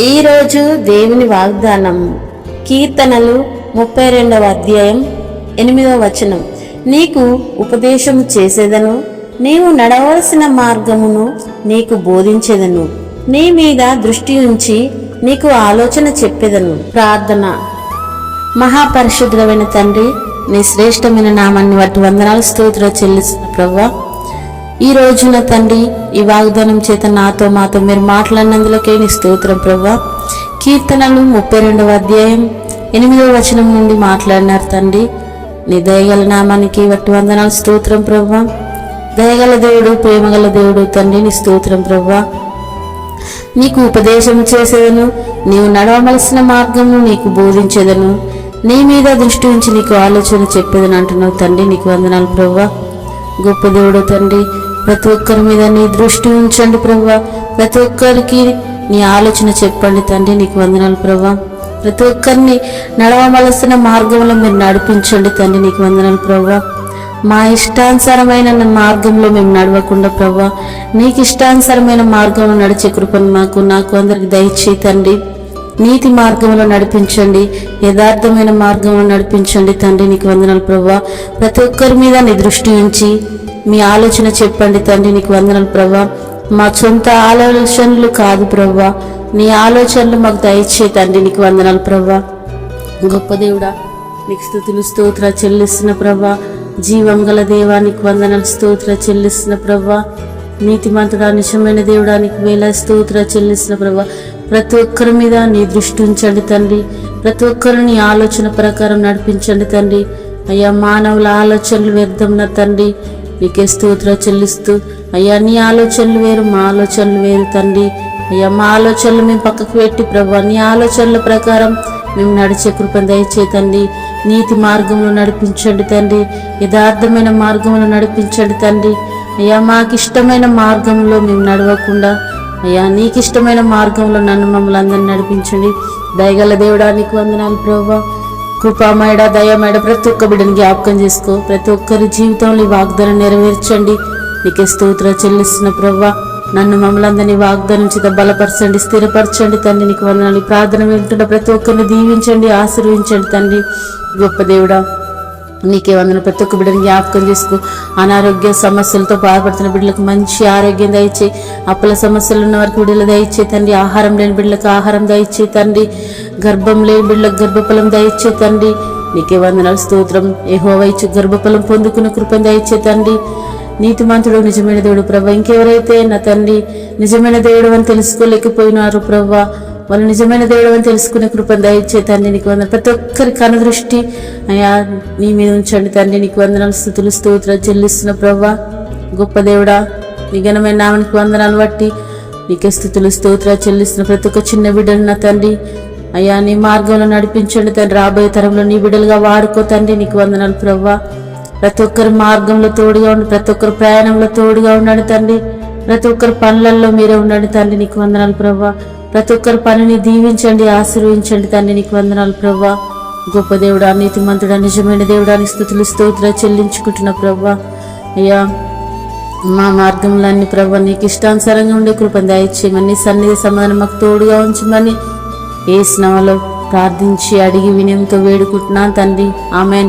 ఈరోజు దేవుని వాగ్దానం కీర్తనలు 32వ అధ్యాయం 8వ వచనం. నీకు ఉపదేశము చేసేదను, నీవు నడవలసిన మార్గమును నీకు బోధించేదను, నీ మీద దృష్టి ఉంచి నీకు ఆలోచన చెప్పేదను. ప్రార్థన. మహాపరిశుద్ధుడైన తండ్రి, నీ శ్రేష్టమైన నామాన్ని బట్టి వందనాలు స్తోత్రాలు చెల్లిస్తున్న ప్రభువా, ఈ రోజున తండ్రి ఈ వాగ్దానం చేత నాతో మాతో మీరు మాట్లాడినందులకే నీ స్తోత్రం ప్రభువా. కీర్తనలు 32వ అధ్యాయం 8వ వచనం నుండి మాట్లాడినారు తండ్రి. నీ దయగల నామానికి బట్టి వందనాలు స్తోత్రం ప్రభువా. దయగల దేవుడు, ప్రేమగల దేవుడు తండ్రి, నీ స్తోత్రం ప్రభువా. నీకు ఉపదేశం చేసేదను, నీవు నడవవలసిన మార్గమును నీకు బోధించేదను, నీ మీద దృష్టి ఉంచి నీకు ఆలోచన చెప్పేదని అంటున్నావు తండ్రి. నీకు వందనాలు ప్రభువా. గొప్ప దేవుడు తండ్రి, ప్రతి ఒక్కరి మీద నీ దృష్టి ఉంచండి ప్రభువా. ప్రతి ఒక్కరికి నీ ఆలోచన చెప్పండి తండ్రి. నీకు వందనాలు ప్రభువా. ప్రతి ఒక్కరిని నడవవలసిన మార్గంలో మీరు నడిపించండి తండ్రి. నీకు వందనాలు ప్రభువా. మా ఇష్టానుసారమైన మార్గంలో మేము నడవకుండా ప్రభువా, నీకు ఇష్టానుసారమైన మార్గంలో నడిచే కృపను నాకు అందరికి దయచేయి తండ్రి. నీతి మార్గంలో నడిపించండి, యథార్థమైన మార్గంలో నడిపించండి తండ్రి. నీకు వందనాలు ప్రభువా. ప్రతి ఒక్కరి మీద నీ దృష్టి ఉంచి మీ ఆలోచన చెప్పండి తండ్రి. నీకు వందనాలు ప్రభువా. మా సొంత ఆలోచనలు కాదు ప్రభువా, నీ ఆలోచనలు మాకు దయచేయి తండ్రి. నీకు వందనాలు ప్రభువా. గొప్ప దేవుడా, నీకు స్తుతులు స్తోత్ర చెల్లిస్తున్న ప్రభువా. జీవం గల దేవానికి వందనాలు స్తోత్ర చెల్లిస్తున్న ప్రభువా. నీతిమంతుడా, నిజమైన దేవుడానికి వేల స్తోత్ర చెల్లిస్తున్న ప్రభువా. ప్రతి ఒక్కరి మీద నీ దృష్టి ఉంచండి తండ్రి. ప్రతి ఒక్కరు నీ ఆలోచన ప్రకారం నడిపించండి తండ్రి. అయ్యా, మానవుల ఆలోచనలు వ్యర్థం నా తండ్రి. నీకే స్తోత్ర చెల్లిస్తూ, అయ్యా నీ ఆలోచనలు వేరు, మా ఆలోచనలు వేరు తండ్రి. అయ్యా, మా ఆలోచనలు మేము పక్కకు పెట్టి ప్రభా, నీ ఆలోచనల ప్రకారం మేము నడిచే కృపను దయచేయి తండ్రి. నీతి మార్గంలో నడిపించండి తండ్రి. యథార్థమైన మార్గంలో నడిపించండి తండ్రి. అయ్యా, మాకు ఇష్టమైన మార్గంలో మేము నడవకుండా అయ్యా నీకు ఇష్టమైన మార్గంలో నన్ను మమ్మల్ని అందరినీ నడిపించండి. దయగల దేవుడా, నీకు వందనాలు ప్రభువా. కృపామయడ, దయమేడ ప్రతి ఒక్క బిడ్డని జ్ఞాపకం చేసుకో. ప్రతి ఒక్కరి జీవితంలో ఈ వాగ్దానం నెరవేర్చండి. నీకే స్తోత్ర చెల్లిస్తున్న ప్రభువా. నన్ను మమ్మల్ని అందరినీ వాగ్దానం చేత బలపరచండి, స్థిరపరచండి తండ్రి. నీకు వందనాలు. ప్రార్థన వింటున్న ప్రతి ఒక్కరిని దీవించండి, ఆశీర్వించండి తండ్రి. గొప్ప దేవుడా, నీకే వందన. ప్రతి ఒక్క బిడ్డని జ్ఞాపకం చేసుకో. అనారోగ్య సమస్యలతో బాధపడుతున్న బిడ్డలకు మంచి ఆరోగ్యం దయచేయి. అప్పుల సమస్యలు ఉన్న వారికి విడుదల దయచేయి తండ్రి. ఆహారం లేని బిడ్డలకు ఆహారం దయచేయి తండ్రి. గర్భం లేని బిడ్డలకు గర్భఫలం దయచేయి తండ్రి. నీకే వందనాలు స్తోత్రం. యెహోవా ఇచ్చు గర్భఫలం పొందుకున్న కృపను దయచేయి తండ్రి. నీతిమంతుడు, నిజమైన దేవుడు ప్రభా. ఇంకెవరైతే నా తండ్రి నిజమైన దేవుడు అని తెలుసుకోలేకపోయినారు ప్రభా, వాళ్ళు నిజమైన దేవుడు అని తెలుసుకునే కృపను దయచేయి తండ్రి. నీకు వందనాలు. ప్రతి ఒక్కరి కనుదృష్టి అయ్యా నీ మీద ఉంచండి తండ్రి. నీకు వందనాలు, స్తుతులు స్తోత్రాలు చెల్లిస్తున్న ప్రభా. గొప్ప దేవుడా, నీ ఘనమైన నామానికి వందనాలు బట్టి నీకే స్తుతులు స్తోత్రాలు చెల్లిస్తున్న ప్రతి ఒక్క చిన్న బిడ్డలు నా తండ్రి అయ్యా నీ మార్గంలో నడిపించండి తండ్రి. రాబోయే తరంలో నీ బిడ్డలుగా వాడుకో తండ్రి. నీకు వందనాలు ప్రభా. ప్రతి ఒక్కరి మార్గంలో తోడుగా ఉండి, ప్రతి ఒక్కరి ప్రయాణంలో తోడుగా ఉండండి తండ్రి. ప్రతి ఒక్కరి పనులలో మీరే ఉండండి తండ్రి. నీకు వందనాలు ప్రభా. ప్రతి ఒక్కరి పనిని దీవించండి, ఆశీర్వించండి తండ్రి. నీకు వందనాలు ప్రభా. గొప్ప దేవుడా, నీతిమంతుడా, నిజమైన దేవుడానికి స్తుతులు స్తోత్రాలు చెల్లించుకుంటున్న ప్రభా. అయ్యా, మా మార్గంలో అన్ని ప్రభా నీకు ఇష్టానుసారంగా ఉండే కృపను దయచేయమని, సన్నిధి సమాధానం మాకు తోడుగా ఉంచమని యేసు నామములో ప్రార్థించి అడిగి వినయంతో వేడుకుంటున్నాను తండ్రి. ఆమేన్.